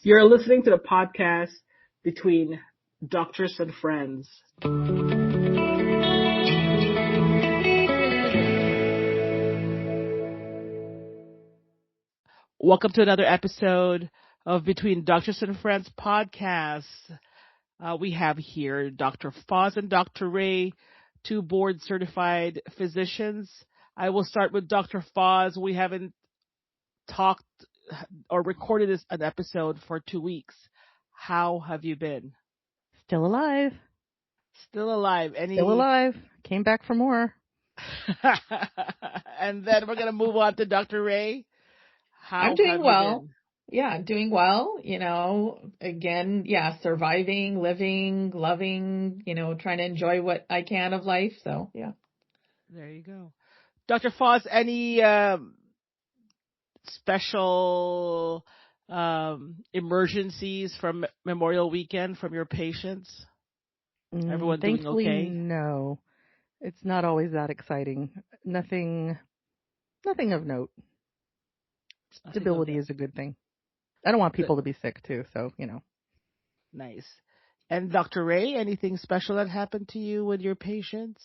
You're listening to the podcast between doctors and friends. Welcome to another episode of Between Doctors and Friends podcast. We have here Dr. Foz and Dr. Ray, two board certified physicians. I will start with Dr. Foz. We haven't talked or recorded an episode for 2 weeks. How have you been? Still alive. Still alive. Still alive. Came back for more. And then we're going to move on to Dr. Ray. I'm doing well. Yeah, doing well. Again, surviving, living, loving, trying to enjoy what I can of life. So, yeah. There you go. Dr. Foz, any special emergencies from Memorial Weekend from your patients? Everyone doing okay? No. It's not always that exciting. Nothing of note. Stability is a good thing. I don't want people to be sick too, so, Nice. And Dr. Ray, anything special that happened to you with your patients?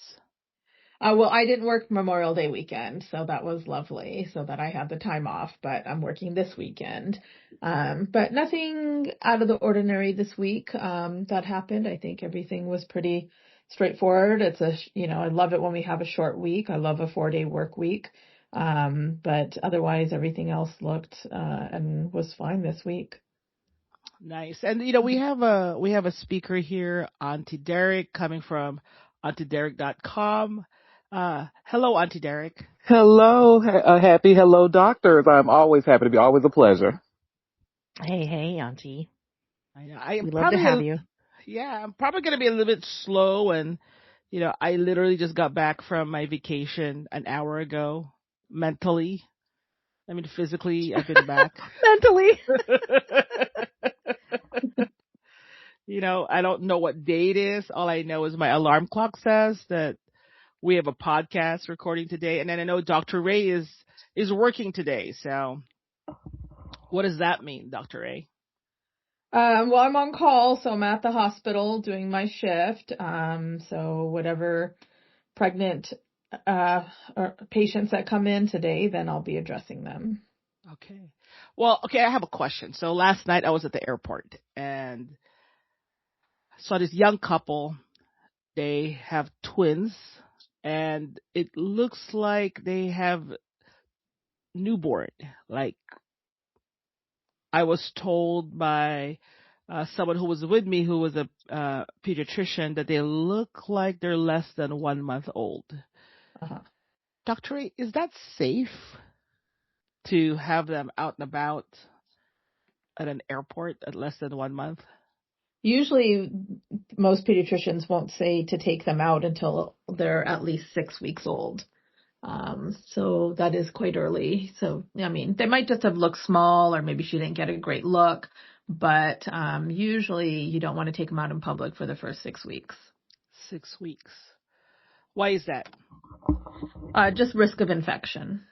Well, I didn't work Memorial Day weekend, so that was lovely, so that I had the time off, but I'm working this weekend. But nothing out of the ordinary this week that happened. I think everything was pretty straightforward. It's I love it when we have a short week. I love a 4-day work week. But otherwise, everything else looked and was fine this week. Nice. And, we have a speaker here, Auntie Derek, coming from AuntieDerek.com. Hello, Auntie Derek. Hello. Happy hello, doctors. I'm always happy to be. Always a pleasure. Hey, Auntie. I know. We'd love to have you. Yeah, I'm probably going to be a little bit slow. And, I literally just got back from my vacation an hour ago. Mentally. I mean, physically, I've been back. Mentally. I don't know what day it is. All I know is my alarm clock says that we have a podcast recording today. And then I know Dr. Ray is working today. So what does that mean, Dr. Ray? Well, I'm on call, so I'm at the hospital doing my shift. So whatever pregnant or patients that come in today, then I'll be addressing them. Okay. Well, I have a question. So last night I was at the airport and saw this young couple. They have twins and it looks like they have newborn. Like I was told by someone who was with me who was a pediatrician that they look like they're less than 1 month old. Uh-huh. Dr. Ray, is that safe to have them out and about at an airport at less than 1 month? Usually, most pediatricians won't say to take them out until they're at least 6 weeks old. So that is quite early. So, I mean, they might just have looked small or maybe she didn't get a great look, but usually you don't want to take them out in public for the first 6 weeks. 6 weeks. Why is that? Just risk of infection.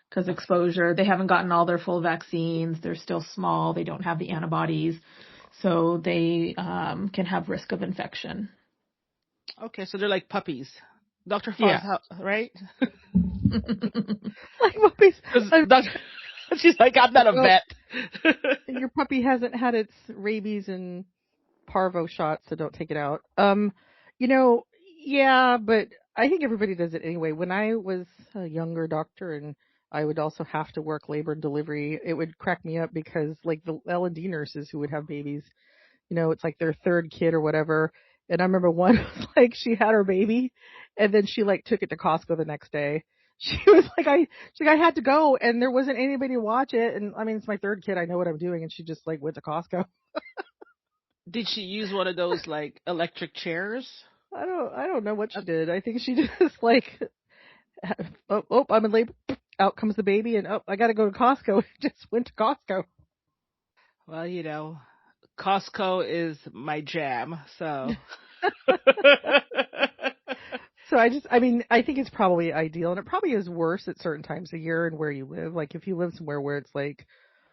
Because exposure, they haven't gotten all their full vaccines. They're still small. They don't have the antibodies. So they can have risk of infection. Okay, so they're like puppies. Dr. Foz, right? Like puppies. She's like, I'm not a vet. Your puppy hasn't had its rabies and parvo shots, so don't take it out. Yeah, but I think everybody does it anyway. When I was a younger doctor and I would also have to work labor and delivery, it would crack me up because like the L&D nurses who would have babies, it's like their third kid or whatever. And I remember one was like she had her baby and then she like took it to Costco the next day. She was like, I had to go and there wasn't anybody to watch it. And I mean, it's my third kid. I know what I'm doing. And she just like went to Costco. Did she use one of those like electric chairs? I don't know what she did. I think she just like, I'm in labor. Out comes the baby and I got to go to Costco. Just went to Costco. Well, Costco is my jam. So. So I think it's probably ideal, and it probably is worse at certain times of year and where you live. Like if you live somewhere where it's like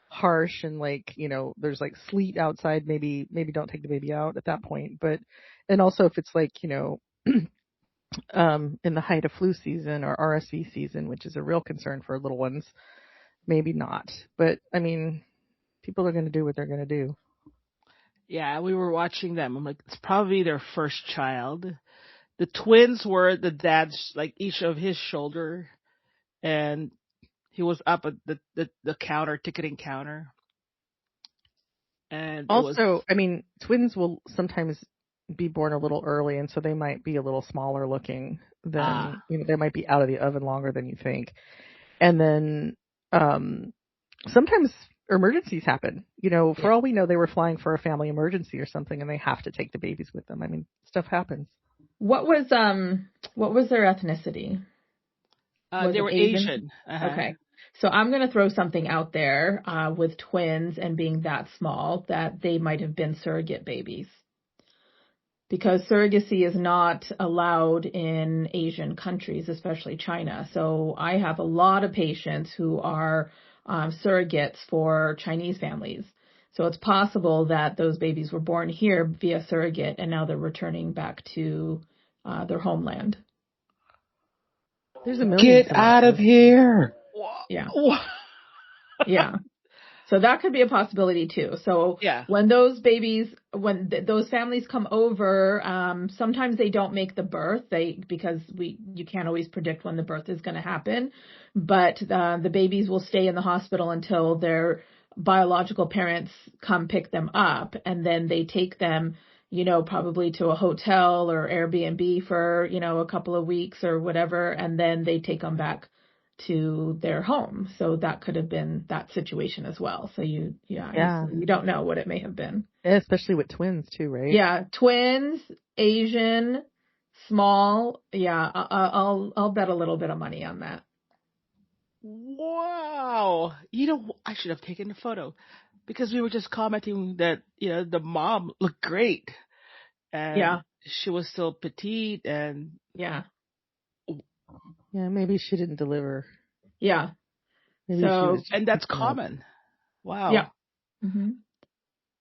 harsh and like, there's like sleet outside, maybe don't take the baby out at that point. But and also if it's like, in the height of flu season or RSV season, which is a real concern for little ones, maybe not. But I mean, people are going to do what they're going to do. Yeah, we were watching them. I'm like, it's probably their first child. The twins were the dad's, like, each of his shoulder, and he was up at the counter, ticketing counter, and it was Also, I mean, twins will sometimes be born a little early, and so they might be a little smaller looking than, they might be out of the oven longer than you think. And then sometimes emergencies happen. For all we know, they were flying for a family emergency or something, and they have to take the babies with them. I mean, stuff happens. What was their ethnicity? they were Asian. Okay. So I'm going to throw something out there with twins and being that small that they might have been surrogate babies. Because surrogacy is not allowed in Asian countries, especially China. So I have a lot of patients who are surrogates for Chinese families. So it's possible that those babies were born here via surrogate and now they're returning back to their homeland. There's a million. Get out of here. Yeah. Yeah. So that could be a possibility too. So when those babies, those families come over, sometimes they don't make the birth, because you can't always predict when the birth is going to happen, but the babies will stay in the hospital until their biological parents come pick them up, and then they take them, probably to a hotel or Airbnb for, a couple of weeks or whatever, and then they take them back to their home. So that could have been that situation as well. So you don't know what it may have been. Yeah, especially with twins too, right? Yeah. Twins, Asian, small. Yeah. I'll bet a little bit of money on that. Wow. I should have taken a photo, because we were just commenting that, the mom looked great, and she was still petite, and maybe she didn't deliver. Yeah. Maybe and that's common. Wow. Yeah. Mm-hmm.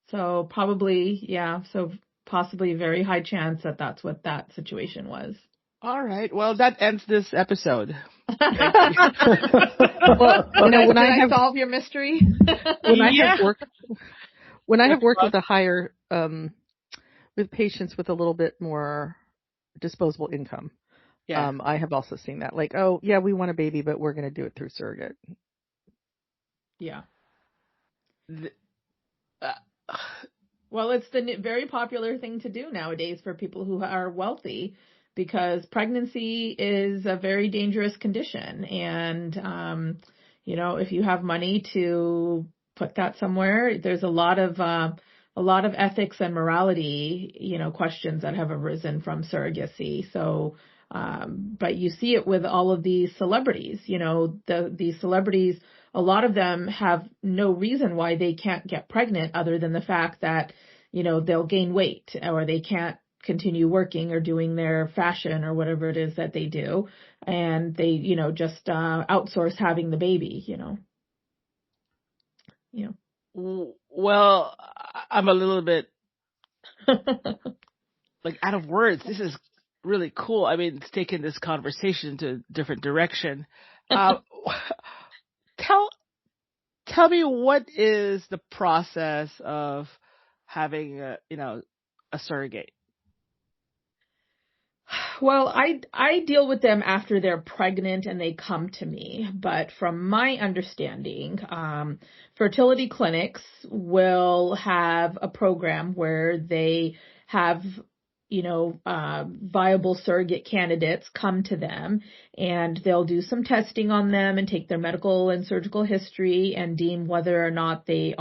So probably, so possibly a very high chance that that's what that situation was. All right. Well, that ends this episode. Well, when I have solve your mystery, when I have worked with a higher, with patients with a little bit more disposable income. I have also seen that. Like, oh, yeah, we want a baby, but we're going to do it through surrogate. Yeah. Well, it's the very popular thing to do nowadays for people who are wealthy, because pregnancy is a very dangerous condition. And, if you have money to put that somewhere, there's a lot of ethics and morality, questions that have arisen from surrogacy. So, but you see it with all of these celebrities, these celebrities, a lot of them have no reason why they can't get pregnant other than the fact that, they'll gain weight, or they can't continue working or doing their fashion or whatever it is that they do. And they, just outsource having the baby, Well, I'm a little bit like out of words. This is really cool. I mean, it's taken this conversation to a different direction. Tell me, what is the process of having a surrogate? Well, I deal with them after they're pregnant and they come to me. But from my understanding, fertility clinics will have a program where they have, viable surrogate candidates come to them, and they'll do some testing on them and take their medical and surgical history and deem whether or not they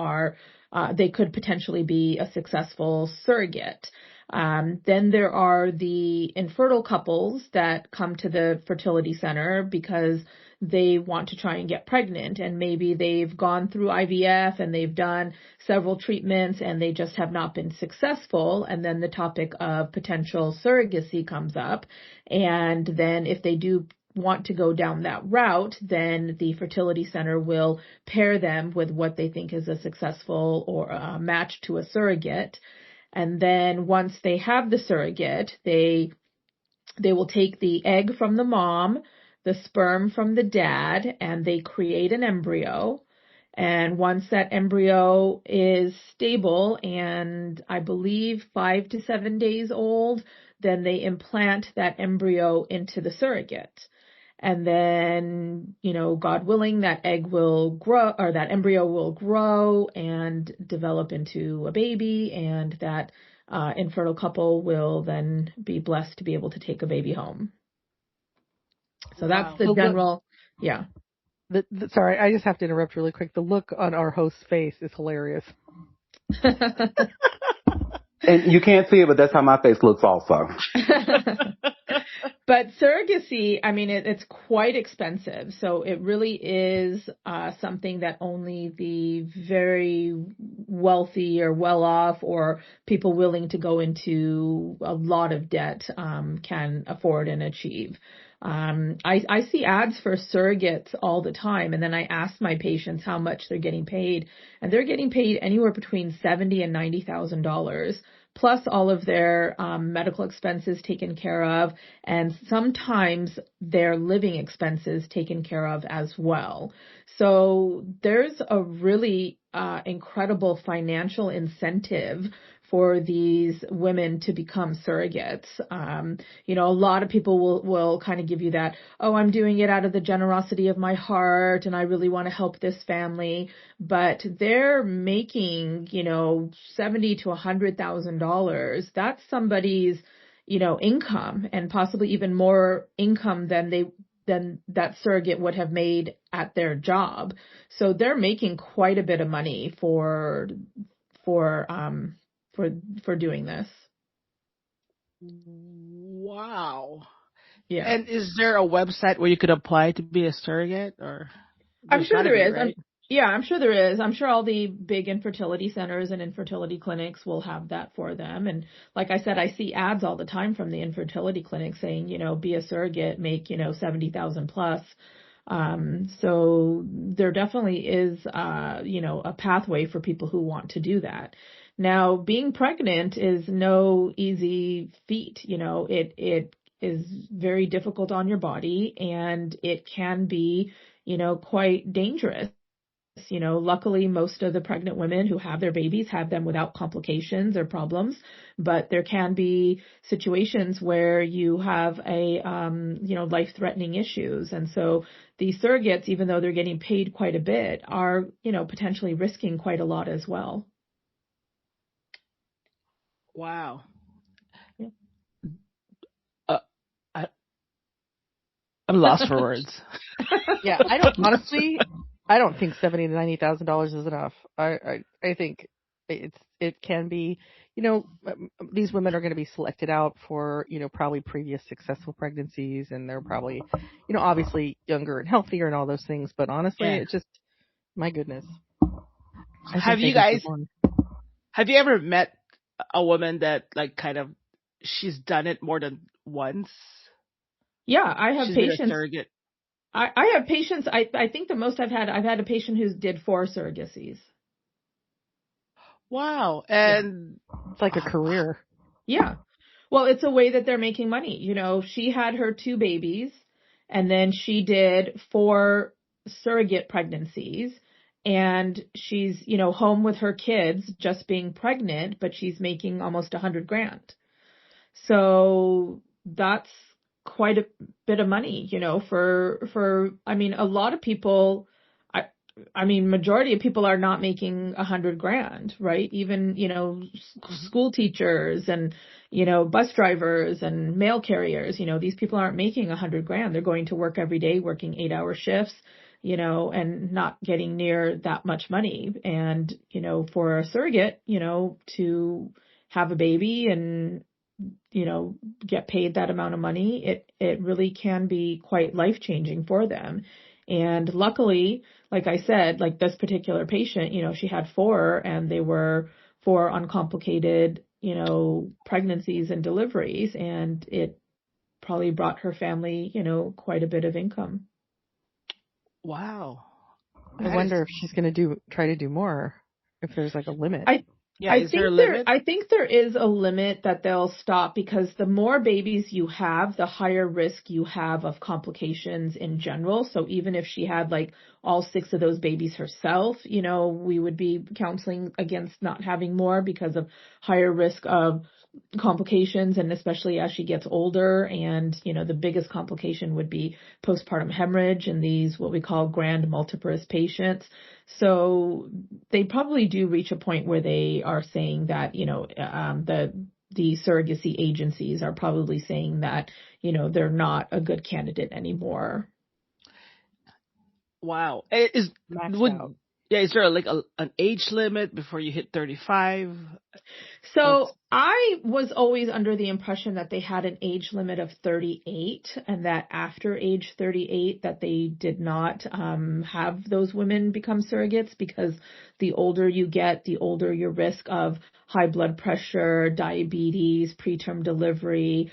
could potentially be a successful surrogate. Then there are the infertile couples that come to the fertility center because they want to try and get pregnant, and maybe they've gone through IVF and they've done several treatments and they just have not been successful. And then the topic of potential surrogacy comes up. And then if they do want to go down that route, then the fertility center will pair them with what they think is a successful or a match to a surrogate. And then once they have the surrogate, they will take the egg from the mom, the sperm from the dad, and they create an embryo. And once that embryo is stable and I believe 5 to 7 days old, then they implant that embryo into the surrogate. And then, God willing, that egg will grow, or that embryo will grow and develop into a baby, and that infertile couple will then be blessed to be able to take a baby home. So Wow. that's the general, yeah. Sorry, I just have to interrupt really quick. The look on our host's face is hilarious. And you can't see it, but that's how my face looks also. But surrogacy, I mean, it's quite expensive. So it really is something that only the very wealthy or well-off or people willing to go into a lot of debt can afford and achieve. I see ads for surrogates all the time, and then I ask my patients how much they're getting paid, and they're getting paid anywhere between $70,000 and $90,000. Plus all of their medical expenses taken care of, and sometimes their living expenses taken care of as well. So there's a really incredible financial incentive for these women to become surrogates. A lot of people will kind of give you that, oh, I'm doing it out of the generosity of my heart and I really want to help this family. But they're making, $70,000 to $100,000. That's somebody's, income, and possibly even more income than that surrogate would have made at their job. So they're making quite a bit of money for doing this. Wow. Yeah. And is there a website where you could apply to be a surrogate, or? I'm sure there is. Right? I'm sure there is. I'm sure all the big infertility centers and infertility clinics will have that for them. And like I said, I see ads all the time from the infertility clinic saying, be a surrogate, make, 70,000 plus. So there definitely is, a pathway for people who want to do that. Now, being pregnant is no easy feat. It is very difficult on your body, and it can be, quite dangerous. Luckily, most of the pregnant women who have their babies have them without complications or problems, but there can be situations where you have life-threatening issues. And so these surrogates, even though they're getting paid quite a bit, are, potentially risking quite a lot as well. Wow. Yeah. I'm lost for words. Yeah, I don't think $70,000 to $90,000 is enough. I think it can be. These women are going to be selected out for probably previous successful pregnancies, and they're probably obviously younger and healthier and all those things. But honestly, It's just, my goodness. Have you ever met a woman that she's done it more than once? Yeah, I have patients. Been a surrogate. I have patients. I think the most I've had a patient who did 4 surrogacies. Wow. And it's like a career. Yeah. Well, it's a way that they're making money. She had her 2 babies, and then she did 4 surrogate pregnancies, and she's, home with her kids just being pregnant, but she's making almost $100,000. So that's quite a bit of money, for a lot of people. Majority of people are not making $100,000, right? Even, school teachers and, bus drivers and mail carriers, these people aren't making $100,000. They're going to work every day, working 8-hour shifts, and not getting near that much money. And, for a surrogate, to have a baby and, get paid that amount of money, it really can be quite life-changing for them. And luckily, like I said, like this particular patient, she had 4, and they were 4 uncomplicated, pregnancies and deliveries, and it probably brought her family, quite a bit of income. Wow. I wonder if she's going to try to do more, if there's like a limit. Is there a limit? I think there is a limit that they'll stop, because the more babies you have, the higher risk you have of complications in general. So even if she had like all 6 of those babies herself, we would be counseling against not having more because of higher risk of complications, and especially as she gets older. And the biggest complication would be postpartum hemorrhage in these what we call grand multiparous patients. So they probably do reach a point where they are saying that the surrogacy agencies are probably saying that they're not a good candidate anymore. Wow. Maxed out. Yeah, is there like an age limit before you hit 35? So I was always under the impression that they had an age limit of 38, and that after age 38 that they did not have those women become surrogates, because the older you get, the older your risk of high blood pressure, diabetes, preterm delivery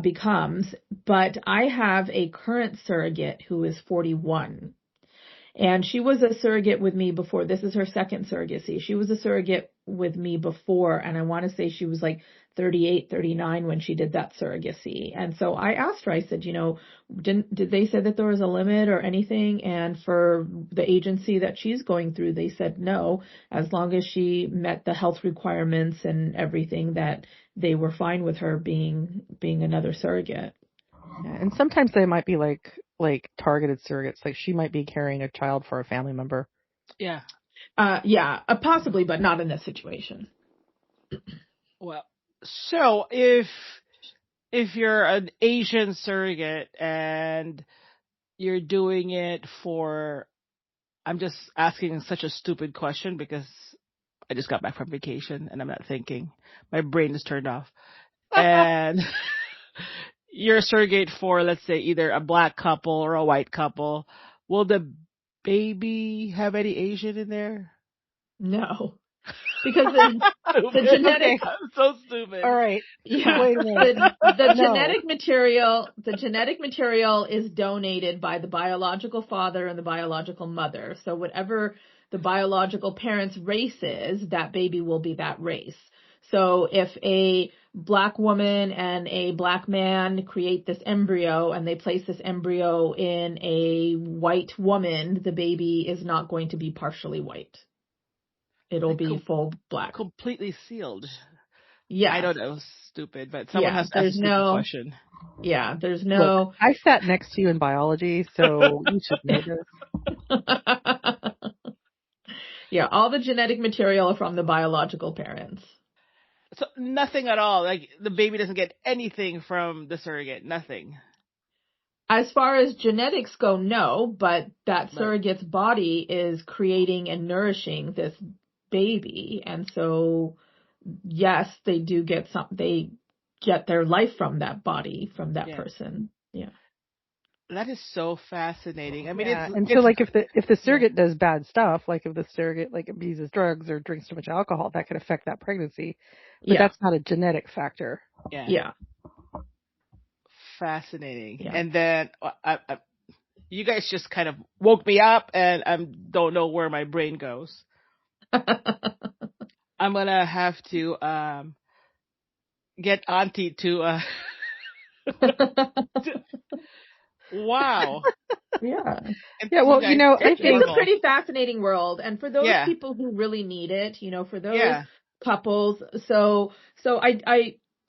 becomes. But I have a current surrogate who is 41. And she was a surrogate with me before. This is her second surrogacy. She was a surrogate with me before, and I want to say she was like 38, 39 when she did that surrogacy. And so I asked her, I said, did they say that there was a limit or anything? And for the agency that she's going through, they said no, as long as she met the health requirements and everything, that they were fine with her being another surrogate. Yeah, and sometimes they might be like targeted surrogates. Like she might be carrying a child for a family member. Yeah. Possibly, but not in this situation. Well, so if you're an Asian surrogate and you're doing it for, I'm just asking such a stupid question because I just got back from vacation and I'm not thinking. My brain is turned off. And you're a surrogate for, let's say, either a black couple or a white couple. Will the baby have any Asian in there? No. Because the genetic, I'm so stupid. All right. Yeah. Wait a minute. The genetic material is donated by the biological father and the biological mother. So whatever the biological parent's race is, that baby will be that race. So if a black woman and a black man create this embryo and they place this embryo in a white woman, the baby is not going to be partially white. It'll be full black. Completely sealed. Yeah. I don't know, stupid, but someone has to ask a stupid question. Yeah, there's no... Look, I sat next to you in biology, so you should know this. Yeah, all the genetic material from the biological parents. So nothing at all. Like the baby doesn't get anything from the surrogate. Nothing. As far as genetics go, no, but that surrogate's body is creating and nourishing this baby, and so yes, they do get they get their life from that body, from that person. Yeah. That is so fascinating. I mean, so like if the surrogate does bad stuff, like if the surrogate like abuses drugs or drinks too much alcohol, that could affect that pregnancy. But that's not a genetic factor. Yeah. Fascinating. Yeah. And then you guys just kind of woke me up, and I don't know where my brain goes. I'm gonna have to get Auntie to. Wow. Yeah. Yeah. Well, I think it's a pretty fascinating world, and for those people who really need it, for those couples. So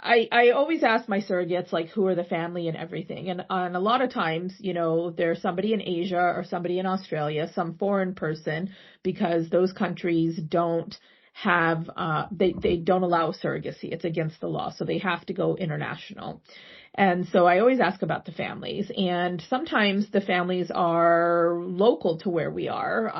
I always ask my surrogates, like, who are the family and everything. And a lot of times, there's somebody in Asia or somebody in Australia, some foreign person, because those countries don't have, they don't allow surrogacy. It's against the law. So they have to go international. And so I always ask about the families, and sometimes the families are local to where we are,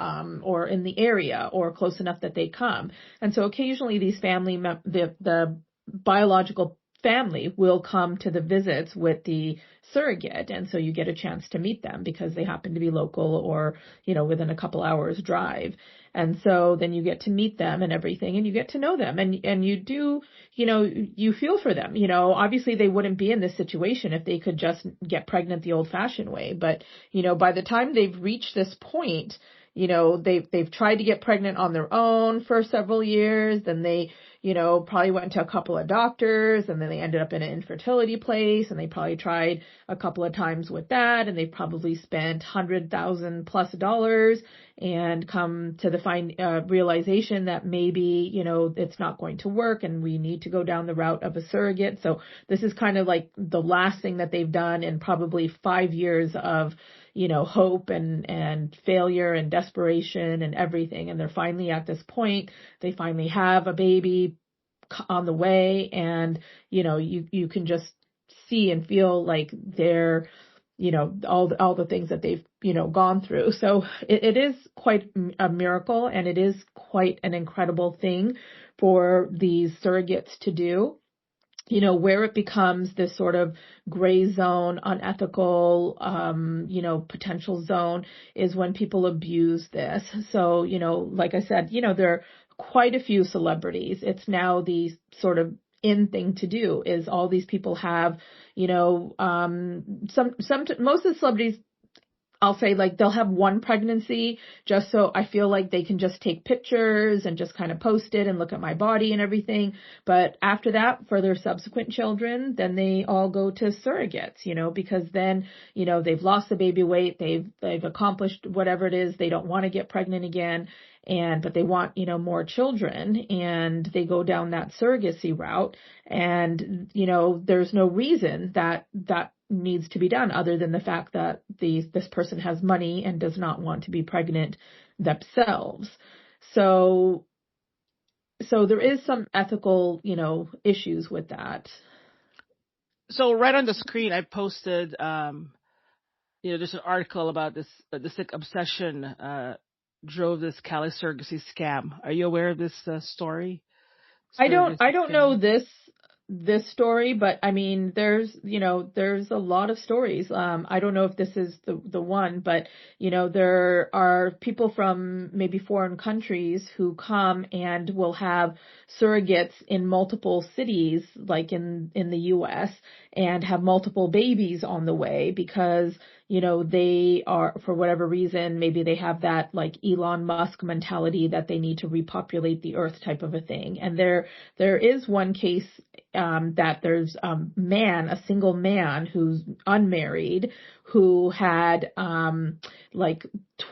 or in the area or close enough that they come. And so occasionally these the biological family will come to the visits with the surrogate. And so you get a chance to meet them because they happen to be local or, within a couple hours drive. And so then you get to meet them and everything, and you get to know them, and you do, you feel for them. Obviously they wouldn't be in this situation if they could just get pregnant the old fashioned way. But, by the time they've reached this point, they've tried to get pregnant on their own for several years. Then they, probably went to a couple of doctors, and then they ended up in an infertility place, and they probably tried a couple of times with that, and they probably spent $100,000+ and come to the realization that maybe, it's not going to work and we need to go down the route of a surrogate. So this is kind of like the last thing that they've done in probably 5 years of, hope and failure and desperation and everything. And they're finally at this point. They finally have a baby on the way, and, you can just see and feel like they're, all the things that they've, gone through. So it is quite a miracle, and it is quite an incredible thing for these surrogates to do. Where it becomes this sort of gray zone, unethical, potential zone is when people abuse this. So, like I said, there are quite a few celebrities. It's now the sort of in thing to do is all these people have, most of the celebrities, I'll say, like, they'll have one pregnancy just so I feel like they can just take pictures and just kind of post it and look at my body and everything. But after that, for their subsequent children, then they all go to surrogates, because then, they've lost the baby weight, they've accomplished whatever it is. They don't want to get pregnant again. But they want, more children, and they go down that surrogacy route. And, there's no reason that needs to be done other than the fact that this person has money and does not want to be pregnant themselves. So there is some ethical, issues with that. So right on the screen, I posted, there's an article about this sick obsession drove this Cali surrogacy scam. Are you aware of this story? I don't know this story, but I mean, there's a lot of stories. I don't know if this is the one, but, there are people from maybe foreign countries who come and will have surrogates in multiple cities, like in the US, and have multiple babies on the way because, they are, for whatever reason, maybe they have that like Elon Musk mentality that they need to repopulate the earth type of a thing. And there is one case that there's a single man who's unmarried who had like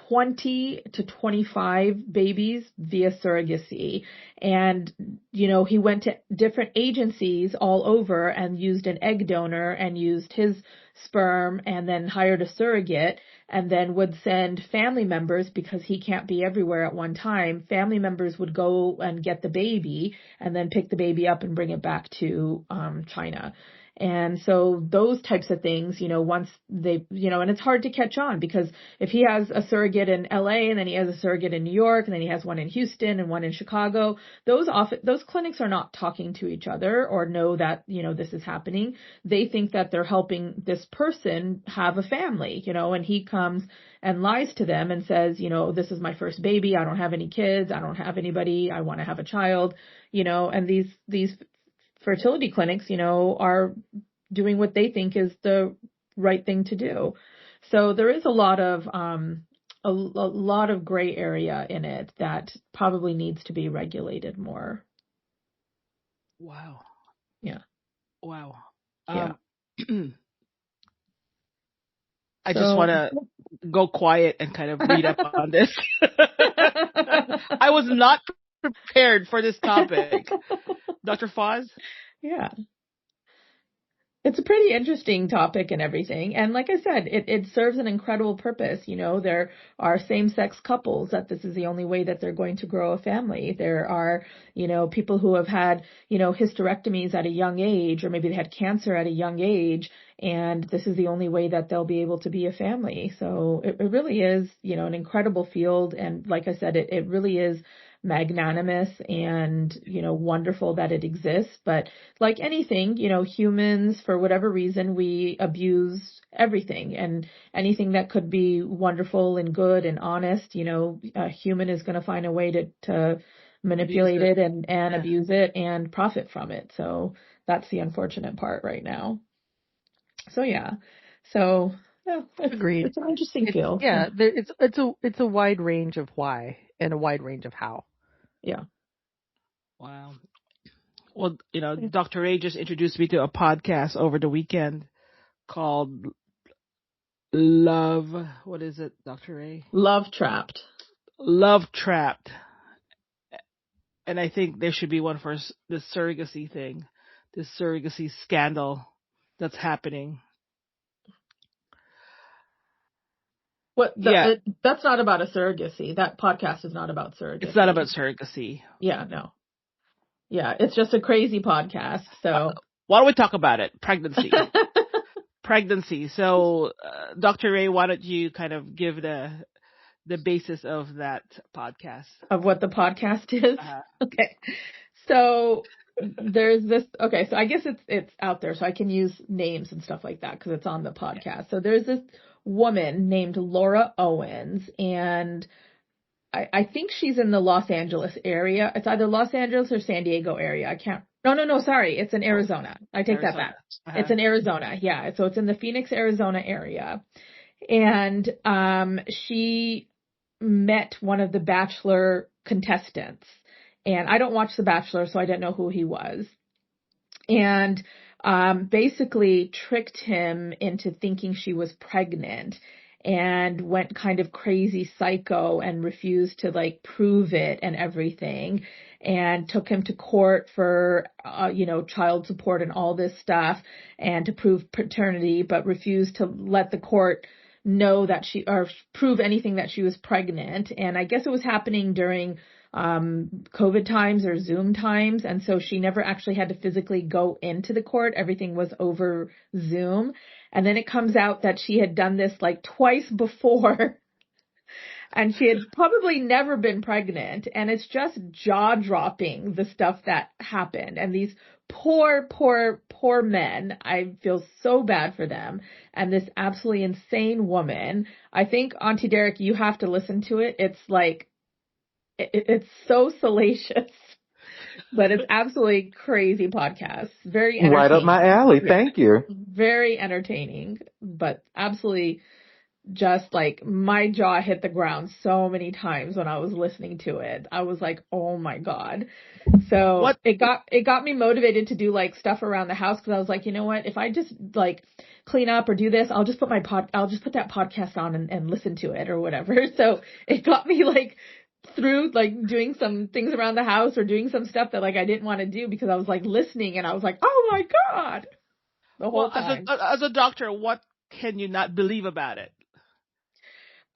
20 to 25 babies via surrogacy. And, he went to different agencies all over and used an egg donor and used his sperm and then hired a surrogate and then would send family members because he can't be everywhere at one time. Family members would go and get the baby and then pick the baby up and bring it back to China. And so those types of things, once they, and it's hard to catch on because if he has a surrogate in LA and then he has a surrogate in New York and then he has one in Houston and one in Chicago, those clinics are not talking to each other or know that, this is happening. They think that they're helping this person have a family, and he comes and lies to them and says, this is my first baby. I don't have any kids. I don't have anybody. I want to have a child, and these fertility clinics, are doing what they think is the right thing to do. So there is a lot of gray area in it that probably needs to be regulated more. Wow. Yeah. Wow. Yeah. I just want to go quiet and kind of read up on this. I was not prepared for this topic. Dr. Foz? Yeah. It's a pretty interesting topic and everything. And like I said, it serves an incredible purpose. There are same-sex couples that this is the only way that they're going to grow a family. There are, people who have had, hysterectomies at a young age, or maybe they had cancer at a young age, and this is the only way that they'll be able to be a family. So it really is, an incredible field. And like I said, it really is magnanimous and, wonderful that it exists. But like anything, humans, for whatever reason, we abuse everything, and anything that could be wonderful and good and honest, a human is going to find a way to manipulate it and Yeah. abuse it and profit from it. So that's the unfortunate part right now. So yeah. So yeah, Agreed. it's an interesting field. Yeah, it's a wide range of why and a wide range of how. Yeah. Wow. Well, Dr. Ray just introduced me to a podcast over the weekend called Love. What is it, Dr. Ray? Love Trapped. Love Trapped. And I think there should be one for this surrogacy thing, this surrogacy scandal that's happening. That's not about a surrogacy. That podcast is not about surrogacy. It's not about surrogacy. Yeah, no. Yeah, it's just a crazy podcast. So why don't we talk about it? Pregnancy. Pregnancy. So, Dr. Ray, why don't you kind of give the basis of that podcast? Of what the podcast is? Okay. So there's this, okay, so I guess it's out there, so I can use names and stuff like that because it's on the podcast. So there's this woman named Laura Owens, and I think she's in the Los Angeles area. It's either Los Angeles or San Diego area. No, sorry. It's in Arizona. I take that back. It's in Arizona. Yeah. So it's in the Phoenix, Arizona area. And she met one of the Bachelor contestants. And I don't watch The Bachelor, so I didn't know who he was. And basically tricked him into thinking she was pregnant, and went kind of crazy psycho and refused to like prove it and everything, and took him to court for, child support and all this stuff, and to prove paternity, but refused to let the court know that or prove anything that she was pregnant. And I guess it was happening during COVID times or Zoom times. And so she never actually had to physically go into the court. Everything was over Zoom. And then it comes out that she had done this like twice before and she had probably never been pregnant. And it's just jaw dropping, the stuff that happened. And these poor men, I feel so bad for them. And this absolutely insane woman, I think, Auntie Derek, you have to listen to it. It's like, it's so salacious, but it's absolutely crazy podcast. Very entertaining. Right up my alley. Thank you. Very entertaining, but absolutely just like my jaw hit the ground so many times when I was listening to it. I was like, oh my God. So it got me motivated to do like stuff around the house, because I was like, you know what, if I just like clean up or do this, I'll just put that podcast on and listen to it or whatever. So it got me like through like doing some things around the house or doing some stuff that like I didn't want to do, because I was like listening and I was like, oh my God, the whole time. As a doctor, what can you not believe about it?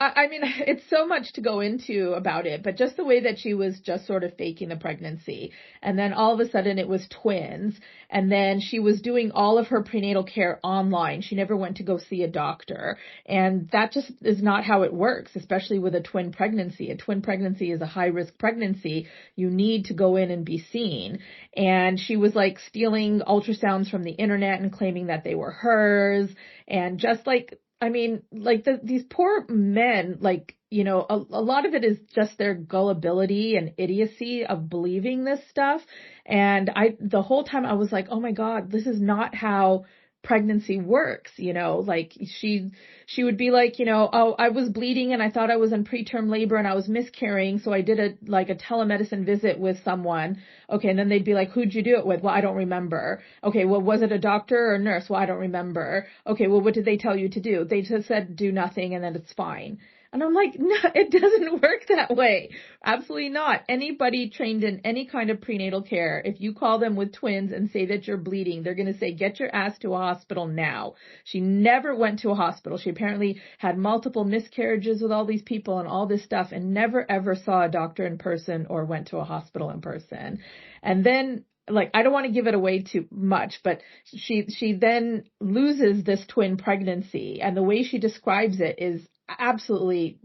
I mean, it's so much to go into about it, but just the way that she was just sort of faking the pregnancy. And then all of a sudden it was twins. And then she was doing all of her prenatal care online. She never went to go see a doctor. And that just is not how it works, especially with a twin pregnancy. A twin pregnancy is a high risk pregnancy. You need to go in and be seen. And she was like stealing ultrasounds from the internet and claiming that they were hers. And just like, I mean, like these poor men, like, a lot of it is just their gullibility and idiocy of believing this stuff. And the whole time I was like, oh my God, this is not how pregnancy works. Like she would be like, oh, I was bleeding and I thought I was in preterm labor and I was miscarrying. So I did a telemedicine visit with someone. Okay. And then they'd be like, who'd you do it with? Well, I don't remember. Okay. Well, was it a doctor or a nurse? Well, I don't remember. Okay. Well, what did they tell you to do? They just said do nothing and then it's fine. And I'm like, no, it doesn't work that way. Absolutely not. Anybody trained in any kind of prenatal care, if you call them with twins and say that you're bleeding, they're going to say, get your ass to a hospital now. She never went to a hospital. She apparently had multiple miscarriages with all these people and all this stuff and never ever saw a doctor in person or went to a hospital in person. And then, like, I don't want to give it away too much, but she then loses this twin pregnancy. And the way she describes it is absolutely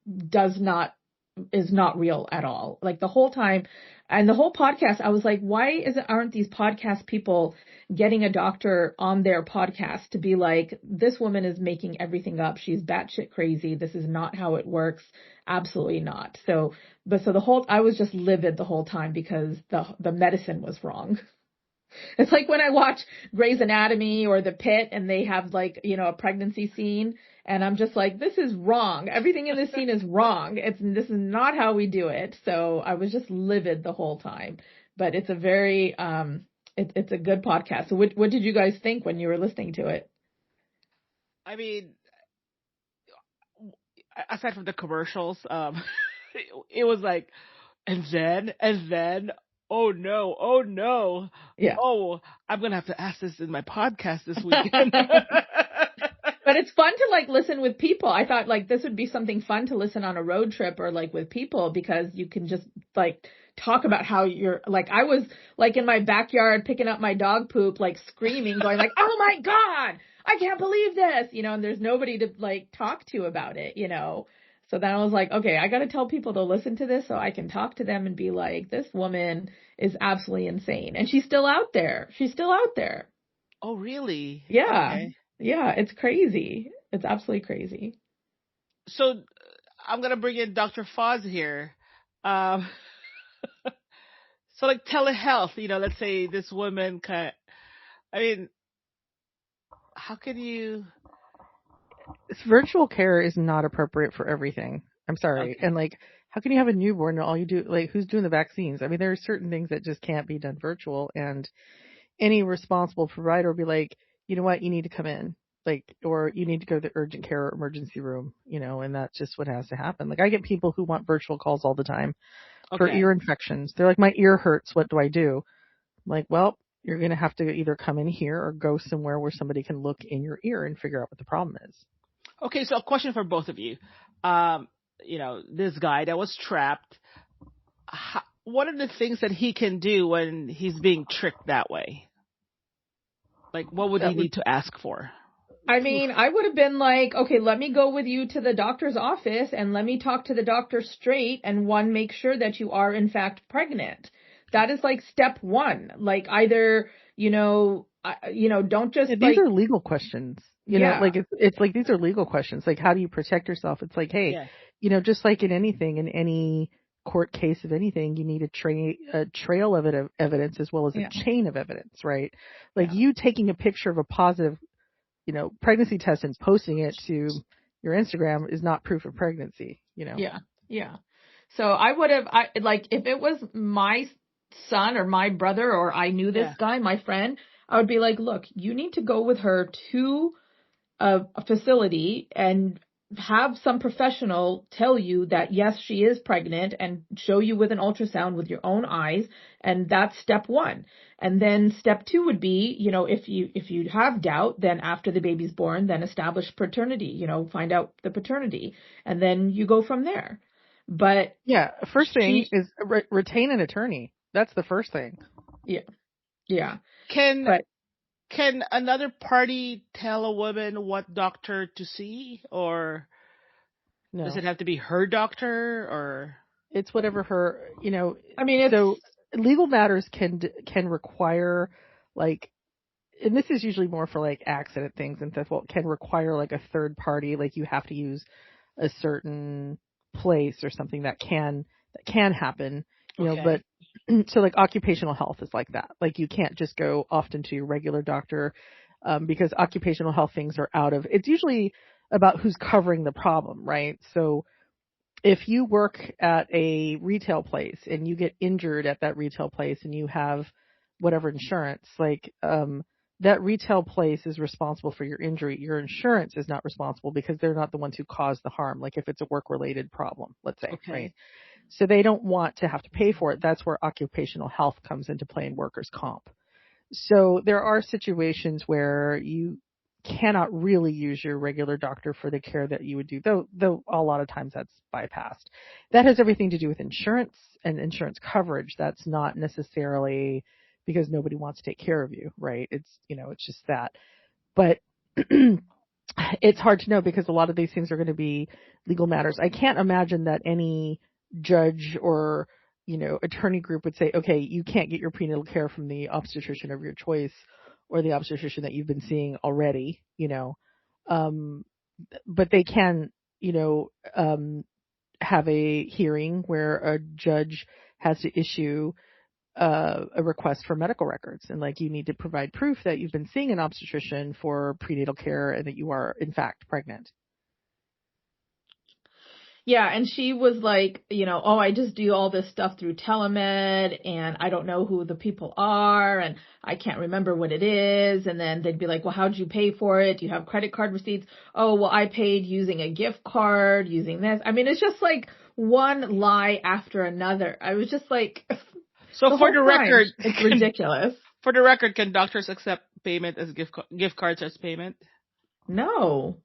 does not is not real at all. Like the whole time and the whole podcast, I was like, why aren't these podcast people getting a doctor on their podcast to be like, this woman is making everything up. She's batshit crazy. This is not how it works. Absolutely not. So I was just livid the whole time because the medicine was wrong. It's like when I watch Grey's Anatomy or The Pit and they have like, a pregnancy scene and I'm just like, this is wrong. Everything in this scene is wrong. This is not how we do it. So I was just livid the whole time, but it's a very, it's a good podcast. So what did you guys think when you were listening to it? I mean, aside from the commercials, it was like, and then, oh no, Yeah. oh, I'm gonna have to ask this in my podcast this weekend. But it's fun to like listen with people. I thought like this would be something fun to listen on a road trip or like with people because you can just like talk about how you're like, I was like in my backyard picking up my dog poop, like screaming, going like, oh my God, I can't believe this, and there's nobody to like talk to about it, So then I was like, okay, I got to tell people to listen to this so I can talk to them and be like, this woman is absolutely insane. And she's still out there. She's still out there. Oh, really? Yeah. Okay. Yeah, it's crazy. It's absolutely crazy. So I'm gonna bring in Dr. Foz here. Um, so like telehealth, let's say this woman I mean, how can you? Virtual care is not appropriate for everything. I'm sorry. Okay. And like, how can you have a newborn and all you do, like, who's doing the vaccines? I mean, there are certain things that just can't be done virtual, and any responsible provider will be like, you know what, you need to come in, like, or you need to go to the urgent care or emergency room, and that's just what has to happen. Like, I get people who want virtual calls all the time for Okay. ear infections. They're like, my ear hurts. What do I do? I'm like, well, you're going to have to either come in here or go somewhere where somebody can look in your ear and figure out what the problem is. Okay. So a question for both of you. This guy that was trapped. What are the things that he can do when he's being tricked that way? Like, what would he need to ask for? I mean, I would have been like, okay, let me go with you to the doctor's office and let me talk to the doctor straight and make sure that you are in fact pregnant. That is like step one. Like either, don't just these are legal questions. You know, Yeah. like it's like these are legal questions. Like, how do you protect yourself? It's like, hey, just like in anything, in any court case of anything, you need a trail of evidence as well as a chain of evidence, right? Like you taking a picture of a positive, pregnancy test and posting it to your Instagram is not proof of pregnancy, Yeah. Yeah. So I would have, like, if it was my son or my brother or I knew this guy, my friend, I would be like, look, you need to go with her to a facility and have some professional tell you that yes, she is pregnant and show you with an ultrasound with your own eyes. And that's step one. And then step two would be, if you have doubt, then after the baby's born, then establish paternity, find out the paternity and then you go from there. But yeah, first thing is retain an attorney. That's the first thing. Yeah. Yeah. Can another party tell a woman what doctor to see, or no? Does it have to be her doctor, or it's whatever her, I mean, so legal matters can require, like, and this is usually more for like accident things and stuff. Well, it can require like a third party, like you have to use a certain place or something that can happen, but so like occupational health is like that. Like you can't just go often to your regular doctor, because occupational health things are it's usually about who's covering the problem, right? So if you work at a retail place and you get injured at that retail place and you have whatever insurance, like, that retail place is responsible for your injury. Your insurance is not responsible because they're not the ones who caused the harm. Like if it's a work-related problem, let's say, right? So they don't want to have to pay for it. That's where occupational health comes into play in workers' comp. So there are situations where you cannot really use your regular doctor for the care that you would do, though a lot of times that's bypassed. That has everything to do with insurance and insurance coverage. That's not necessarily because nobody wants to take care of you, right? It's, it's just that. But it's hard to know because a lot of these things are going to be legal matters. I can't imagine that any judge or, attorney group would say, okay, you can't get your prenatal care from the obstetrician of your choice or the obstetrician that you've been seeing already, um, but they can, you know, um, have a hearing where a judge has to issue a request for medical records, and like you need to provide proof that you've been seeing an obstetrician for prenatal care and that you are in fact pregnant. Yeah, and she was like, oh, I just do all this stuff through telemed and I don't know who the people are and I can't remember what it is. And then they'd be like, well, how did you pay for it? Do you have credit card receipts? Oh, well, I paid using a gift card, using this. I mean, it's just like one lie after another. I was just like, So for the record, it's ridiculous. For the record, can doctors accept payment as gift cards as payment? No.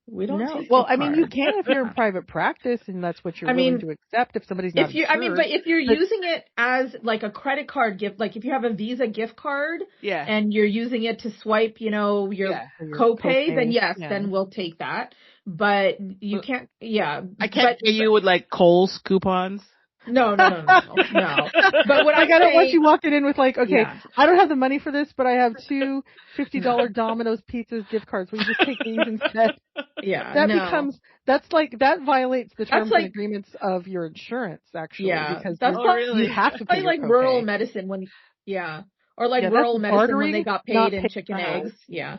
We don't take well, gift I mean, you cards. can if you're in private practice and that's what you're willing to accept. If somebody's not insured, but if you're using it as like a credit card gift, like if you have a Visa gift card, and you're using it to swipe, your copay, then yes, then we'll take that. But you can't. Yeah, I can't pay you with like Kohl's coupons. No. But what I don't want you walking in with like, okay, I don't have the money for this, but I have two $50 Domino's Pizzas gift cards. Will you just take these instead? Yeah, that violates the terms and agreements of your insurance, actually. Yeah, because that's you have to pay like your rural copay. medicine or like rural medicine when they got paid in chicken eggs. Yeah.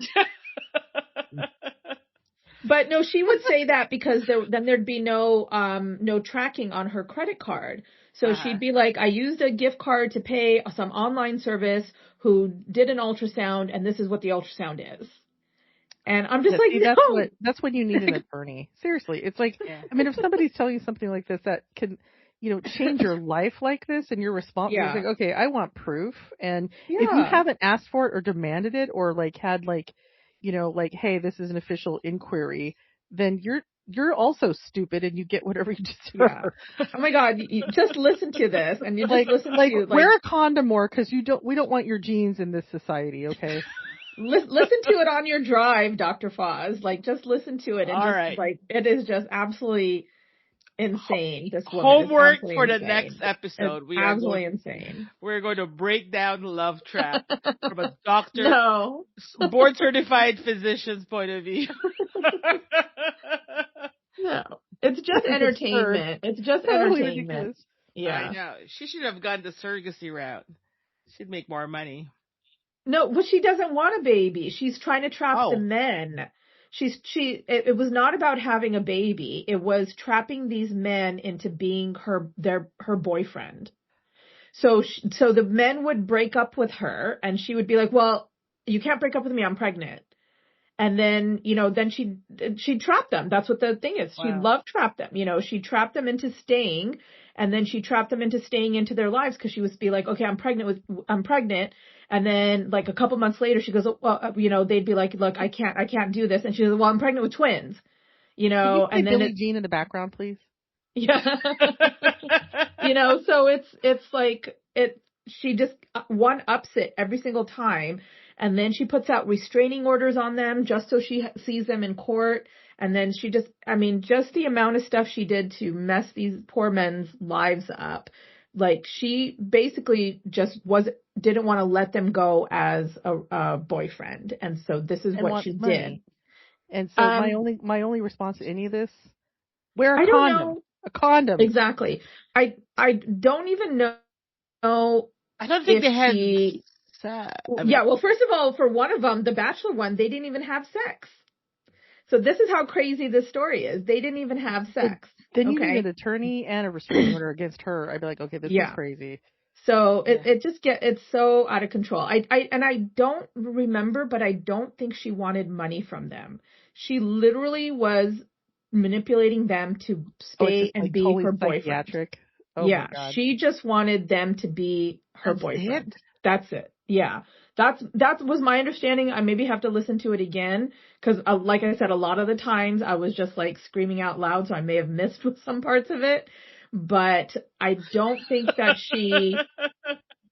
But no, she would say that because then there'd be no tracking on her credit card. So she'd be like, I used a gift card to pay some online service who did an ultrasound, and this is what the ultrasound is. And I'm just no. That's when you need an attorney. Seriously. It's like, I mean, if somebody's telling you something like this that can, change your life like this and you're responsible, it's like, okay, I want proof. And if you haven't asked for it or demanded it or like had like, hey, this is an official inquiry, then you're also stupid and you get whatever you deserve. Yeah. Oh my God, you just listen to this and you just listen to wear a condom more because we don't want your genes in this society, okay? Listen to it on your drive, Dr. Foz. Like, just listen to it. And all right. Like, it is just absolutely insane. This woman homework is for insane. The next episode. It's absolutely insane. We're going to break down Love Trap from a doctor, no, board certified physician's point of view. No, it's just entertainment. It's just entertainment. Yeah, I know. She should have gone the surrogacy route. She'd make more money. No, but she doesn't want a baby. She's trying to trap the men. It was not about having a baby. It was trapping these men into being her boyfriend. So the men would break up with her and she would be like, well, you can't break up with me. I'm pregnant. And then, then she'd trap them. That's what the thing is. Wow. She love trapped them. She trapped them into staying, and then she trapped them into staying into their lives because she would be like, okay, I'm pregnant. And then like a couple months later, she goes, well, they'd be like, look, I can't do this. And she goes, well, I'm pregnant with twins, Can you play Billie Jean in the background, please? Yeah. So it's like she just one ups it every single time. And then she puts out restraining orders on them just so she sees them in court. And then she just the amount of stuff she did to mess these poor men's lives up. Like she basically just didn't want to let them go as a boyfriend. And so this is what she did. And so my only response to any of this, wear a condom. Don't know. A condom. Exactly. I don't even know. I don't think they had well, first of all, for one of them, the Bachelor one, they didn't even have sex. So this is how crazy this story is. They didn't even have sex. Then you need an attorney and a restraining order against her. I'd be like, okay, this is crazy. So it's so out of control. I don't remember, but I don't think she wanted money from them. She literally was manipulating them to stay and be her boyfriend. Psychiatric. Oh yeah, my God. She just wanted them to be her boyfriend. That's it. Yeah. That was my understanding. I maybe have to listen to it again because, like I said, a lot of the times I was just like screaming out loud, so I may have missed with some parts of it. But I don't think that she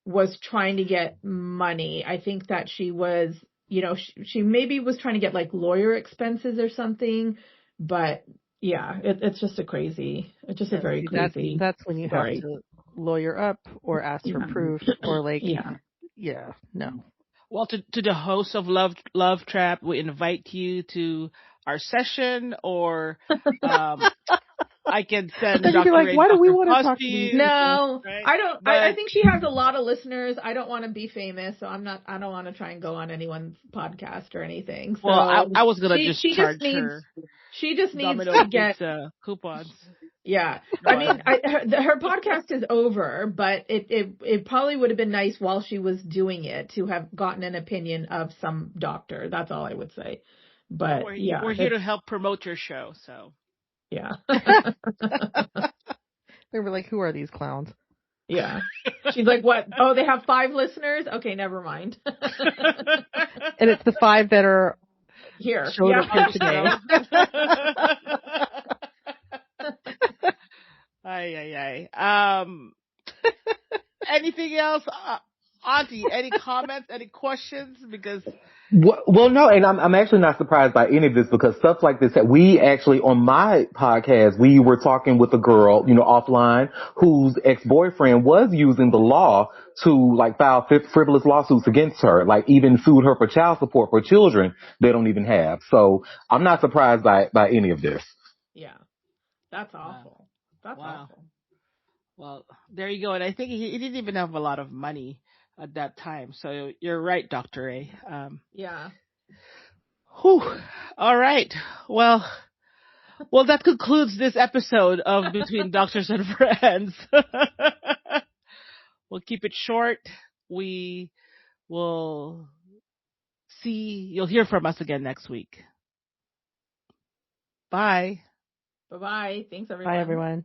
was trying to get money. I think that she was, she maybe was trying to get like lawyer expenses or something. But Yeah, it's just a very That crazy that's when you have story. to lawyer up or ask for Yeah. proof or like, Yeah. yeah, no. Well, to the host of Love Trap, we invite you to our session, or I can But send then you'd be Dr. like, Ray, why do we Dr. want to talk to these Puspy, people? No, right? I don't. I But think she has a lot of listeners. I don't want to be famous, so I don't want to try and go on anyone's podcast or anything. well, I, So I was gonna just she just charge needs her she just needs Domino's to get. Pizza coupons. Yeah, No, I mean, her podcast is over, but it probably would have been nice while she was doing it to have gotten an opinion of some doctor. That's all I would say. well, But yeah, we're here to help promote your show, so. yeah. They were like, who are these clowns? Yeah. She's like, what? Oh, they have 5 listeners? Okay, never mind. And it's the 5 that are Here. showed Yeah. up here today. Ay. Anything else? Auntie, any comments, any questions? Because Well, no, and I'm actually not surprised by any of this because stuff like this that we actually on my podcast we were talking with a girl, offline whose ex-boyfriend was using the law to like file frivolous lawsuits against her, like even sued her for child support for children they don't even have. So I'm not surprised by any of this. Yeah. That's awful. That's wow. awful. Well, there you go. And I think he didn't even have a lot of money at that time. So you're right, Dr. A. Yeah. Whew. All right. Well, that concludes this episode of Between Doctors and Friends. We'll keep it short. We will you'll hear from us again next week. Bye. Bye-bye. Thanks, everyone. Bye, everyone.